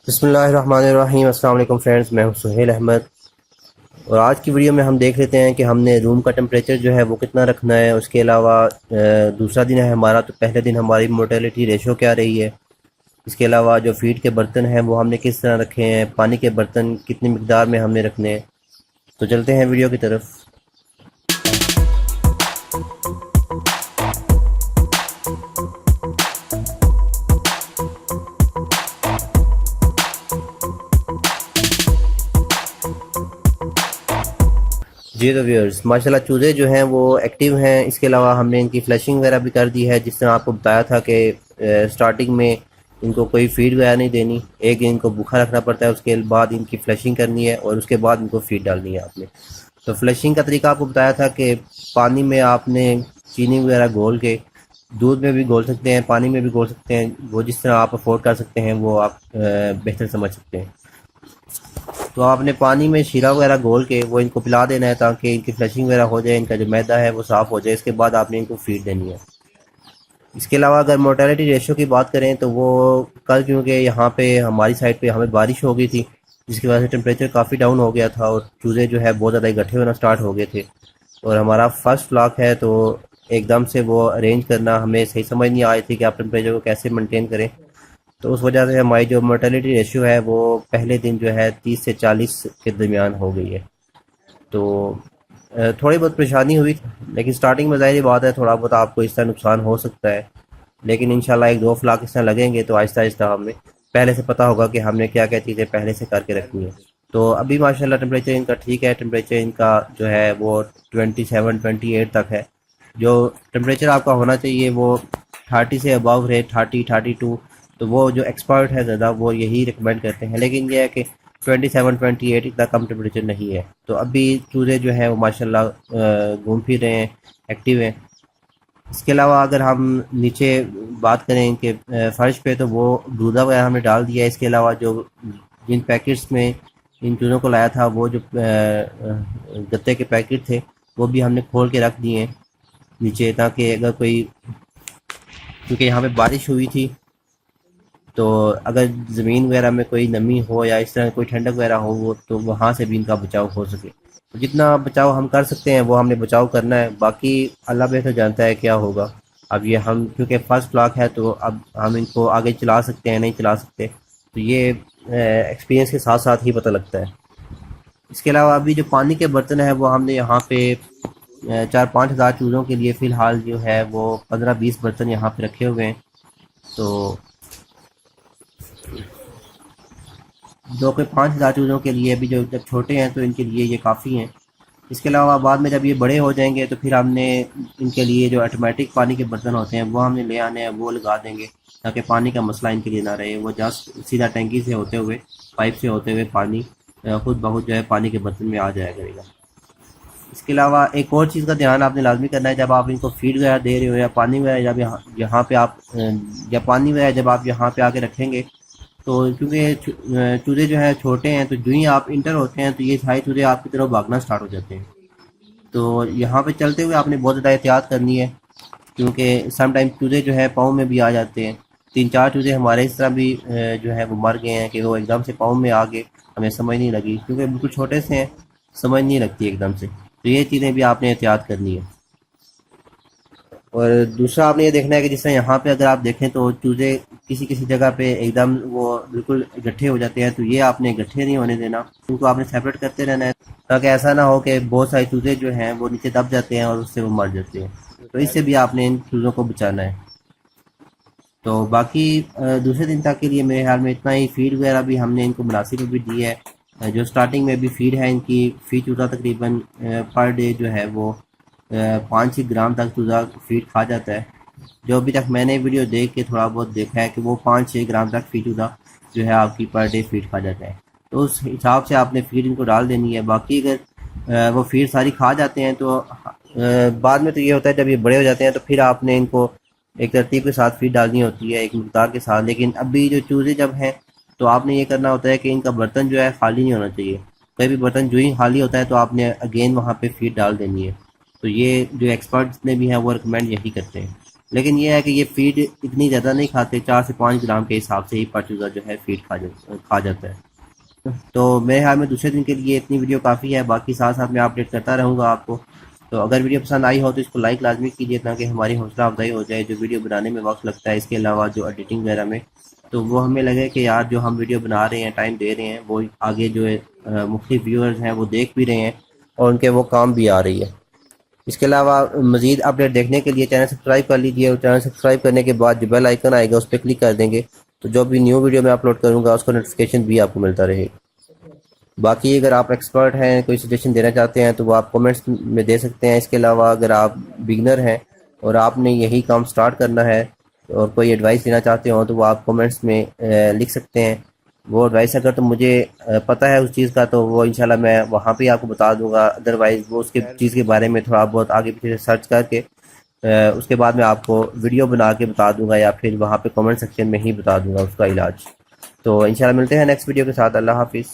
بسم اللہ الرحمن الرحیم۔ السلام علیکم فرینڈز، میں ہوں سہیل احمد، اور آج کی ویڈیو میں ہم دیکھ لیتے ہیں کہ ہم نے روم کا ٹمپریچر جو ہے وہ کتنا رکھنا ہے۔ اس کے علاوہ دوسرا دن ہے ہمارا، تو پہلے دن ہماری مورٹیلیٹی ریشو کیا رہی ہے۔ اس کے علاوہ جو فیڈ کے برتن ہیں وہ ہم نے کس طرح رکھے ہیں، پانی کے برتن کتنی مقدار میں ہم نے رکھنے ہیں۔ تو چلتے ہیں ویڈیو کی طرف۔ جی تو ویورز، ماشاءاللہ چوزے جو ہیں وہ ایکٹیو ہیں۔ اس کے علاوہ ہم نے ان کی فلیشنگ وغیرہ بھی کر دی ہے، جس طرح آپ کو بتایا تھا کہ سٹارٹنگ میں ان کو کوئی فیڈ وغیرہ نہیں دینی، ایک ان کو بھوکا رکھنا پڑتا ہے، اس کے بعد ان کی فلیشنگ کرنی ہے اور اس کے بعد ان کو فیڈ ڈالنی ہے آپ نے۔ تو فلیشنگ کا طریقہ آپ کو بتایا تھا کہ پانی میں آپ نے چینی وغیرہ گھول کے، دودھ میں بھی گھول سکتے ہیں، پانی میں بھی گھول سکتے ہیں، وہ جس طرح آپ افورڈ کر سکتے ہیں وہ آپ بہتر سمجھ سکتے ہیں۔ تو آپ نے پانی میں شیرہ وغیرہ گھول کے وہ ان کو پلا دینا ہے تاکہ ان کی فلیشنگ وغیرہ ہو جائے، ان کا جو میدا ہے وہ صاف ہو جائے۔ اس کے بعد آپ نے ان کو فیڈ دینی ہے۔ اس کے علاوہ اگر مورٹیلیٹی ریشو کی بات کریں تو وہ کل کیونکہ یہاں پہ ہماری سائڈ پہ ہمیں بارش ہو گئی تھی، جس کی وجہ سے ٹمپریچر کافی ڈاؤن ہو گیا تھا اور چوزے جو ہے بہت زیادہ اکٹھے ہونا سٹارٹ ہو گئے تھے، اور ہمارا فرسٹ فلاک ہے تو ایک دم سے وہ ارینج کرنا ہمیں صحیح سمجھ نہیں آئی تھی کہ آپ ٹمپریچر کو کیسے مینٹین کریں۔ تو اس وجہ سے ہماری جو مورٹیلیٹی ریشیو ہے وہ پہلے دن جو ہے 30 سے 40 کے درمیان ہو گئی ہے۔ تو تھوڑی بہت پریشانی ہوئی، لیکن سٹارٹنگ میں ظاہری بات ہے تھوڑا بہت آپ کو اس طرح نقصان ہو سکتا ہے، لیکن انشاءاللہ ایک دو فلاک اس طرح لگیں گے تو آہستہ آہستہ ہمیں پہلے سے پتہ ہوگا کہ ہم نے کیا کیا چیزیں پہلے سے کر کے رکھنی ہے۔ تو ابھی ماشاءاللہ ٹمپریچر ان کا ٹھیک ہے، ٹمپریچر ان کا جو ہے وہ 27 28 تک ہے۔ جو ٹمپریچر آپ کا ہونا چاہیے وہ 30 سے اباؤ رہے، 30 32۔ تو وہ جو ایکسپرٹ ہے زیادہ وہ یہی ریکمینڈ کرتے ہیں، لیکن یہ ہے کہ 27 28 اتنا کم ٹمپریچر نہیں ہے۔ تو ابھی چوزے جو ہیں وہ ماشاءاللہ گھوم پھر رہے ہیں، ایکٹیو ہیں۔ اس کے علاوہ اگر ہم نیچے بات کریں کہ فرش پہ، تو وہ دودھا وغیرہ ہم نے ڈال دیا ہے۔ اس کے علاوہ جو جن پیکٹس میں ان چوزوں کو لایا تھا وہ جو گتے کے پیکٹ تھے وہ بھی ہم نے کھول کے رکھ دیے ہیں نیچے، تاکہ اگر کوئی، کیونکہ یہاں پہ بارش ہوئی تھی تو اگر زمین وغیرہ میں کوئی نمی ہو یا اس طرح کوئی ٹھنڈک وغیرہ ہو تو وہاں سے بھی ان کا بچاؤ ہو سکے۔ جتنا بچاؤ ہم کر سکتے ہیں وہ ہم نے بچاؤ کرنا ہے، باقی اللہ بہتر جانتا ہے کیا ہوگا۔ اب یہ ہم کیونکہ فرسٹ فلاک ہے تو اب ہم ان کو آگے چلا سکتے ہیں نہیں چلا سکتے، تو یہ ایکسپیرینس کے ساتھ ساتھ ہی پتہ لگتا ہے۔ اس کے علاوہ ابھی جو پانی کے برتن ہیں وہ ہم نے یہاں پہ 4-5 ہزار چوزوں کے لیے فی الحال جو ہے وہ 15-20 برتن یہاں پہ رکھے ہوئے ہیں۔ تو 5 ہزار چوزوں کے لیے ابھی جو جب چھوٹے ہیں تو ان کے لیے یہ کافی ہیں۔ اس کے علاوہ بعد میں جب یہ بڑے ہو جائیں گے تو پھر ہم نے ان کے لیے جو آٹومیٹک پانی کے برتن ہوتے ہیں وہ ہم نے لے آنے ہیں، وہ لگا دیں گے تاکہ پانی کا مسئلہ ان کے لیے نہ رہے۔ وہ جسٹ سیدھا ٹینکی سے ہوتے ہوئے، پائپ سے ہوتے ہوئے پانی خود بخود جو ہے پانی کے برتن میں آ جایا کرے گا۔ اس کے علاوہ ایک اور چیز کا دھیان آپ نے لازمی کرنا ہے، جب آپ ان کو فیڈ وغیرہ دے رہے ہو یا پانی وغیرہ جب یہاں پہ آپ یا پانی وغیرہ جب آپ یہاں پہ آ کے رکھیں گے تو کیونکہ چوزے جو ہیں چھوٹے ہیں، تو جو ہی آپ انٹر ہوتے ہیں تو یہ سارے چوزے آپ کی طرف بھاگنا سٹارٹ ہو جاتے ہیں۔ تو یہاں پہ چلتے ہوئے آپ نے بہت زیادہ احتیاط کرنی ہے، کیونکہ سم ٹائم چوزے جو ہے پاؤں میں بھی آ جاتے ہیں۔ 3-4 چوزے ہمارے اس طرح بھی جو ہے وہ مر گئے ہیں کہ وہ ایک دم سے پاؤں میں آ گئے، ہمیں سمجھ نہیں لگی، کیونکہ بالکل چھوٹے سے ہیں، سمجھ نہیں لگتی ایک دم سے۔ تو یہ چیزیں بھی آپ نے احتیاط کرنی ہے۔ اور دوسرا آپ نے یہ دیکھنا ہے کہ جس طرح یہاں پہ اگر آپ دیکھیں تو چوزے کسی کسی جگہ پہ ایک دم وہ بالکل اکٹھے ہو جاتے ہیں، تو یہ آپ نے اکٹھے نہیں ہونے دینا، ان کو آپ نے سیپریٹ کرتے رہنا ہے تاکہ ایسا نہ ہو کہ بہت سارے چوزے جو ہیں وہ نیچے دب جاتے ہیں اور اس سے وہ مر جاتے ہیں۔ تو اس سے بھی آپ نے ان چوزوں کو بچانا ہے۔ تو باقی دوسرے دن تک کے لیے میرے خیال میں اتنا ہی۔ فیڈ وغیرہ بھی ہم نے ان کو مناسب بھی دی ہے۔ جو سٹارٹنگ میں بھی فیڈ ہے ان کی، فی چوزا تقریباً پر ڈے جو ہے وہ 5 گرام تک چوزا فیڈ کھا جاتا ہے۔ جو ابھی تک میں نے ویڈیو دیکھ کے تھوڑا بہت دیکھا ہے کہ وہ 5-6 گرام تک فی چوزا جو ہے آپ کی پر ڈے فیڈ کھا جاتا ہے۔ تو اس حساب سے آپ نے فیڈ ان کو ڈال دینی ہے۔ باقی اگر وہ فیڈ ساری کھا جاتے ہیں تو بعد میں تو یہ ہوتا ہے جب یہ بڑے ہو جاتے ہیں تو پھر آپ نے ان کو ایک ترتیب کے ساتھ فیڈ ڈالنی ہوتی ہے، ایک مقدار کے ساتھ۔ لیکن ابھی جو چوزے جب ہیں تو آپ نے یہ کرنا ہوتا ہے کہ ان کا برتن جو ہے خالی نہیں ہونا چاہیے۔ کوئی بھی برتن جو ہی خالی ہوتا ہے تو آپ نے اگین وہاں پہ فیڈ ڈال دینی ہے۔ تو یہ جو ایکسپرٹ جتنے بھی ہیں وہ ریکمینڈ یہی کرتے ہیں۔ لیکن یہ ہے کہ یہ فیڈ اتنی زیادہ نہیں کھاتے، 4 سے 5 گرام کے حساب سے ہی پر چوزا جو ہے فیڈ کھا جاتا ہے۔ تو میرے خیال میں دوسرے دن کے لیے اتنی ویڈیو کافی ہے، باقی ساتھ ساتھ میں اپڈیٹ کرتا رہوں گا آپ کو۔ تو اگر ویڈیو پسند آئی ہو تو اس کو لائک لازمی کیجیے تاکہ ہماری حوصلہ افزائی ہو جائے، جو ویڈیو بنانے میں وقت لگتا ہے اس کے علاوہ جو ایڈیٹنگ وغیرہ میں، تو وہ ہمیں لگے کہ یار جو ہم ویڈیو بنا رہے ہیں، ٹائم دے رہے ہیں، وہ آگے جو ہے مختلف ویورز ہیں وہ دیکھ بھی رہے ہیں اور ان کے وہ کام بھی آ رہی ہے۔ اس کے علاوہ مزید اپڈیٹ دیکھنے کے لیے چینل سبسکرائب کر لیجیے، اور چینل سبسکرائب کرنے کے بعد جو بیل آئیکن آئے گا اس پہ کلک کر دیں گے تو جو بھی نیو ویڈیو میں اپلوڈ کروں گا اس کا نوٹیفیکیشن بھی آپ کو ملتا رہے گا۔ باقی اگر آپ ایکسپرٹ ہیں، کوئی سجیشن دینا چاہتے ہیں تو وہ آپ کومنٹس میں دے سکتے ہیں۔ اس کے علاوہ اگر آپ بگنر ہیں اور آپ نے یہی کام سٹارٹ کرنا ہے اور کوئی ایڈوائس دینا چاہتے ہوں تو وہ آپ کومنٹس میں لکھ سکتے ہیں۔ وہ ایڈوائس اگر تو مجھے پتہ ہے اس چیز کا تو وہ انشاءاللہ میں وہاں پہ آپ کو بتا دوں گا، ادروائز وہ اس کے چیز کے بارے میں تھوڑا بہت آگے پیچھے سرچ کر کے اس کے بعد میں آپ کو ویڈیو بنا کے بتا دوں گا، یا پھر وہاں پہ کمنٹ سیکشن میں ہی بتا دوں گا اس کا علاج۔ تو انشاءاللہ ملتے ہیں نیکسٹ ویڈیو کے ساتھ۔ اللہ حافظ۔